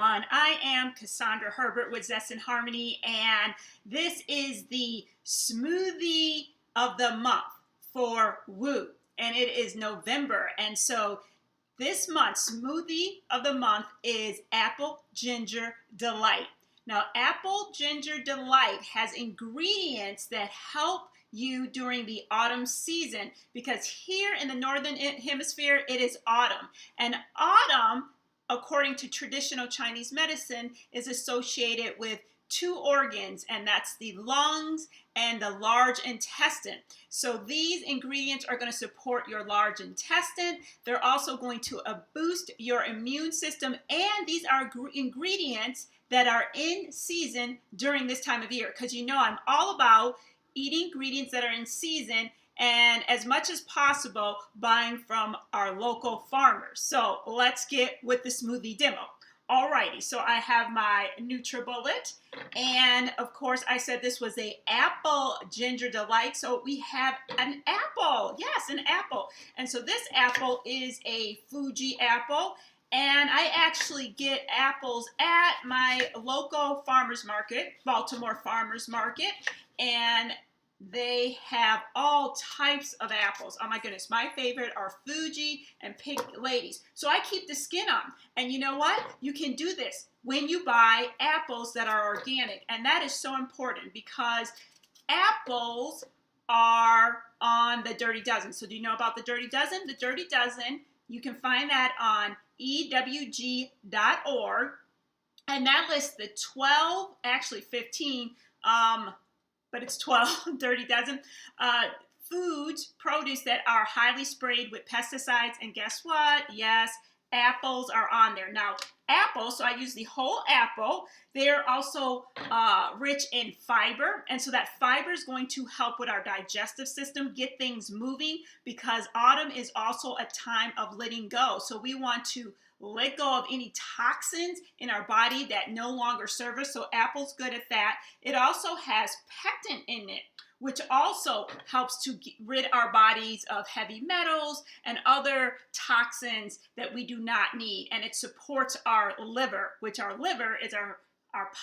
everyone. I am Cassandra Herbert with Zest and Harmony, and this is the smoothie of the month for Woo, and it is November. And so this month's smoothie of the month is Apple Ginger Delight. Now, Apple Ginger Delight has ingredients that help you during the autumn season, because here in the northern hemisphere it is autumn, and autumn, according to traditional Chinese medicine, is associated with two organs, and that's the lungs and the large intestine. So these ingredients are going to support your large intestine. They're also going to boost your immune system, and these are ingredients that are in season during this time of year, because you know I'm all about eating ingredients that are in season, and as much as possible buying from our local farmers. So let's get with the smoothie demo. Alrighty, so I have my NutriBullet, and of course I said this was a Apple Ginger Delight, so we have an apple. Yes, an apple. And so this apple is a Fuji apple, and I actually get apples at my local farmers market, Baltimore Farmers Market, and they have all types of apples. Oh my goodness, my favorite are Fuji and Pink Ladies. So I keep the skin on. And you know what? You can do this when you buy apples that are organic. And that is so important because apples are on the Dirty Dozen. So do you know about the Dirty Dozen? The Dirty Dozen, you can find that on ewg.org. And that lists the 12, actually 15, but it's 12, Dirty Dozen, foods, produce that are highly sprayed with pesticides. And guess what? Yes, apples are on there. Now, apples, so I use the whole apple. They're also rich in fiber. And so that fiber is going to help with our digestive system, get things moving, because autumn is also a time of letting go. So we want to let go of any toxins in our body that no longer serve us. So apple's good at that. It also has pectin in it, which also helps to get rid our bodies of heavy metals and other toxins that we do not need. And it supports our liver, which our liver is our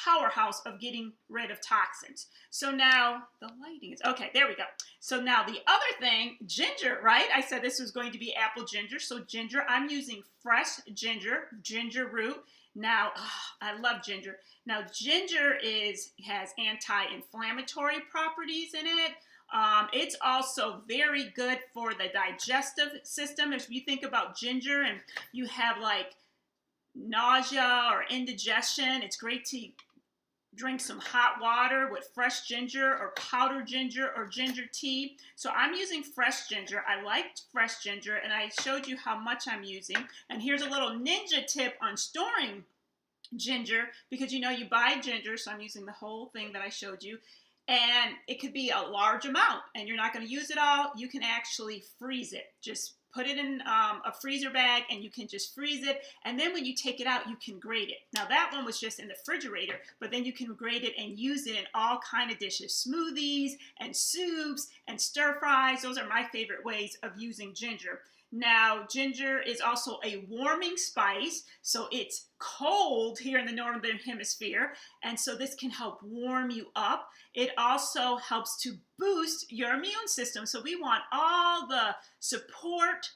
powerhouse of getting rid of toxins. So now the lighting is, okay, there we go. So now the other thing, ginger, right? I said this was going to be apple ginger. So ginger, I'm using fresh ginger, ginger root. Now, I love ginger. Now, ginger has anti-inflammatory properties in it. It's also very good for the digestive system. If you think about ginger and you have like nausea or indigestion, it's great to drink some hot water with fresh ginger or powdered ginger or ginger tea. So I'm using fresh ginger. I like fresh ginger, and I showed you how much I'm using. And here's a little ninja tip on storing ginger, because you know you buy ginger, so I'm using the whole thing that I showed you, and it could be a large amount and you're not going to use it all. You can actually freeze it. Just put it in a freezer bag and you can just freeze it, and then when you take it out you can grate it. Now that one was just in the refrigerator, but then you can grate it and use it in all kind of dishes, smoothies and soups and stir fries. Those are my favorite ways of using ginger. Now, ginger is also a warming spice, so it's cold here in the northern hemisphere, and so this can help warm you up. It also helps to boost your immune system, so we want all the support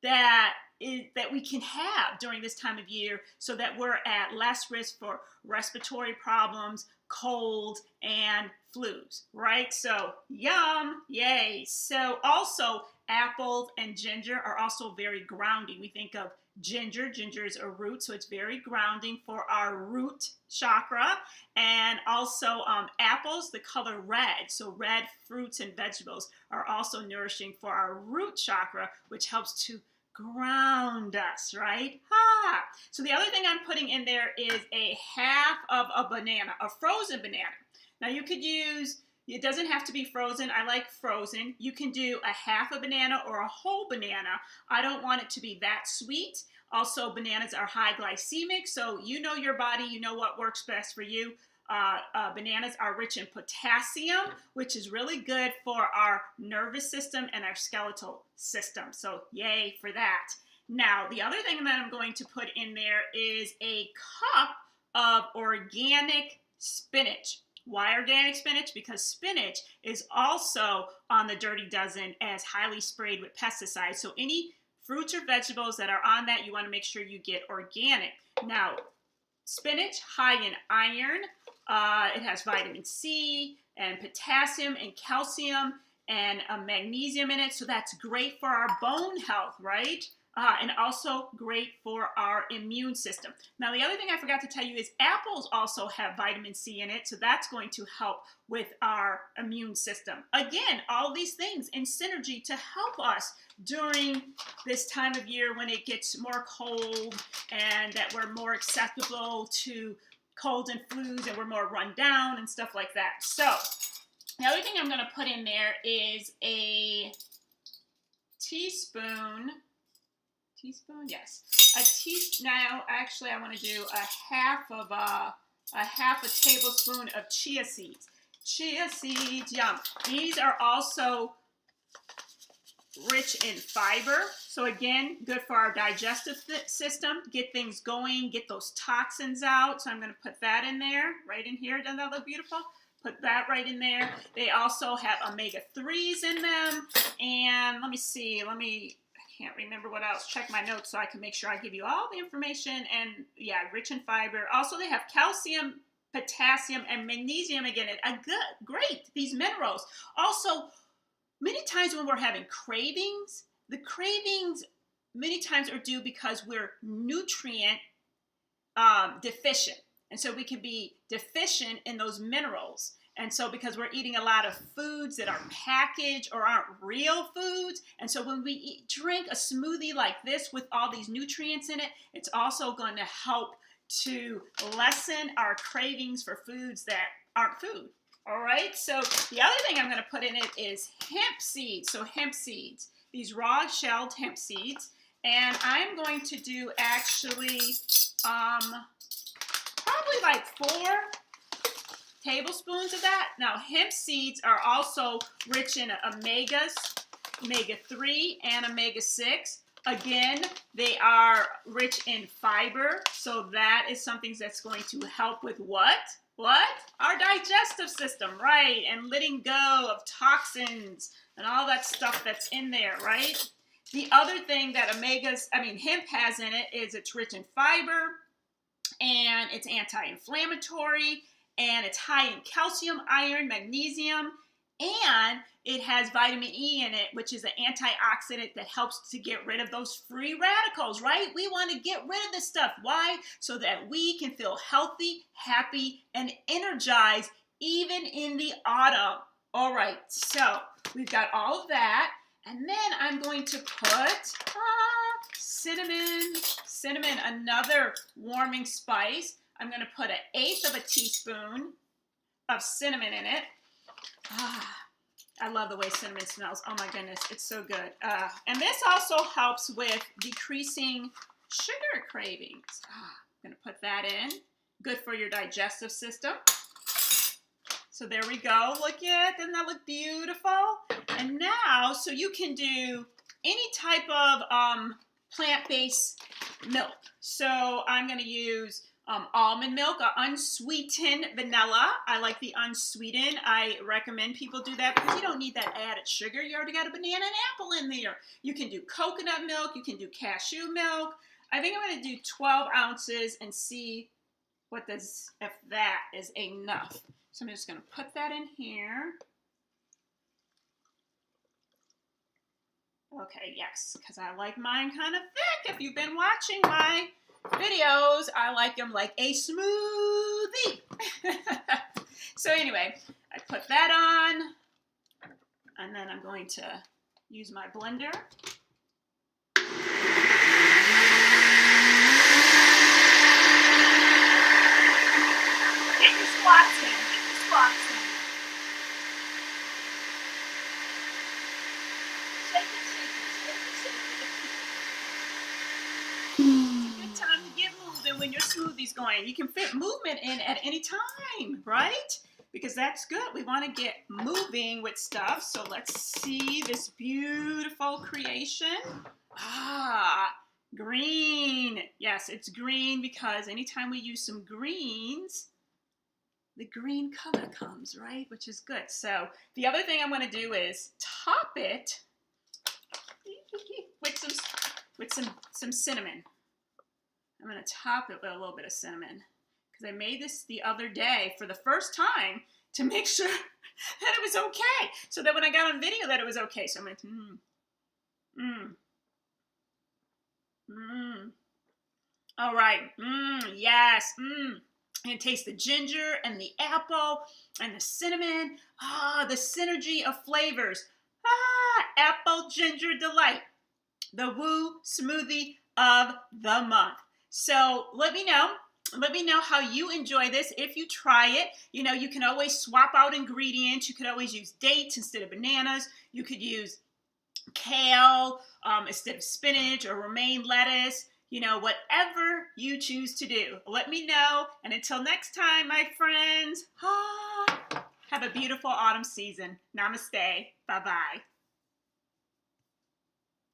that we can have during this time of year so that we're at less risk for respiratory problems, cold, and flus, right? So, yum, yay. So also, apples and ginger are also very grounding. We think of ginger. Ginger is a root, so it's very grounding for our root chakra. And also apples, the color red. So red fruits and vegetables are also nourishing for our root chakra, which helps to ground us, right? So the other thing I'm putting in there is a half of a banana, a frozen banana. Now you could use, it doesn't have to be frozen. I like frozen. You can do a half a banana or a whole banana. I don't want it to be that sweet. Also, bananas are high glycemic, so you know your body, you know what works best for you. Bananas are rich in potassium, which is really good for our nervous system and our skeletal system. So yay for that. Now, the other thing that I'm going to put in there is a cup of organic spinach. Why organic spinach? Because spinach is also on the Dirty Dozen as highly sprayed with pesticides. So any fruits or vegetables that are on that, you want to make sure you get organic. Now, spinach, high in iron. It has vitamin C and potassium and calcium and magnesium in it. So that's great for our bone health, right? And also great for our immune system. Now, the other thing I forgot to tell you is apples also have vitamin C in it, so that's going to help with our immune system. Again, all these things in synergy to help us during this time of year when it gets more cold and that we're more acceptable to colds and flus and we're more run down and stuff like that. So, the other thing I'm going to put in there is a teaspoon. Yes. Now, actually, I want to do a half a tablespoon of chia seeds. Chia seeds, yum. These are also rich in fiber. So again, good for our digestive system. Get things going, get those toxins out. So I'm going to put that in there, right in here. Doesn't that look beautiful? Put that right in there. They also have omega-3s in them. And let me see. I can't remember what else. Check my notes so I can make sure I give you all the information. And yeah, rich in fiber. Also, they have calcium, potassium, and magnesium again. Great, these minerals. Also, many times when we're having cravings, the cravings many times are due because we're nutrient deficient. And so we can be deficient in those minerals. And so because we're eating a lot of foods that are packaged or aren't real foods. And so when we drink a smoothie like this with all these nutrients in it, it's also going to help to lessen our cravings for foods that aren't food. All right, so the other thing I'm going to put in it is hemp seeds. So hemp seeds, these raw shelled hemp seeds. And I'm going to do actually probably like 4 tablespoons of that. Now, hemp seeds are also rich in omegas, omega-3 and omega-6. Again, they are rich in fiber, so that is something that's going to help with what? Our digestive system, right? And letting go of toxins and all that stuff that's in there, right? The other thing that hemp has in it is it's rich in fiber, and it's anti-inflammatory, and it's high in calcium, iron, magnesium, and it has vitamin E in it, which is an antioxidant that helps to get rid of those free radicals, right? We want to get rid of this stuff. Why? So that we can feel healthy, happy, and energized even in the autumn. All right, so we've got all of that, and then I'm going to put cinnamon, another warming spice. I'm going to put 1/8 of a teaspoon of cinnamon in it. I love the way cinnamon smells. Oh my goodness, it's so good. And this also helps with decreasing sugar cravings. I'm going to put that in. Good for your digestive system. So there we go. Look at, doesn't that look beautiful? And now, so you can do any type of plant-based milk. So I'm going to use almond milk or unsweetened vanilla. I like the unsweetened. I recommend people do that because you don't need that added sugar. You already got a banana and apple in there. You can do coconut milk. You can do cashew milk. I think I'm going to do 12 ounces and see if that is enough. So I'm just going to put that in here. Okay, yes, because I like mine kind of thick. If you've been watching my videos, I like them like a smoothie. So anyway, I put that on, and then I'm going to use my blender. Get your squats in, Shake it. Good time to get moving when your smoothie's going. You can fit movement in at any time, right? Because that's good. We want to get moving with stuff. So let's see this beautiful creation. Green. Yes, it's green because anytime we use some greens, the green color comes, right? Which is good. So the other thing I'm going to do is top it with some cinnamon. I'm going to top it with a little bit of cinnamon because I made this the other day for the first time to make sure that it was okay. So that when I got on video that it was okay. So I'm going to, All right. Yes. And taste the ginger and the apple and the cinnamon. The synergy of flavors. Apple ginger delight. The Woo Smoothie of the month. So let me know. Let me know how you enjoy this. If you try it, you can always swap out ingredients. You could always use dates instead of bananas. You could use kale instead of spinach or romaine lettuce. Whatever you choose to do. Let me know. And until next time, my friends, have a beautiful autumn season. Namaste. Bye-bye.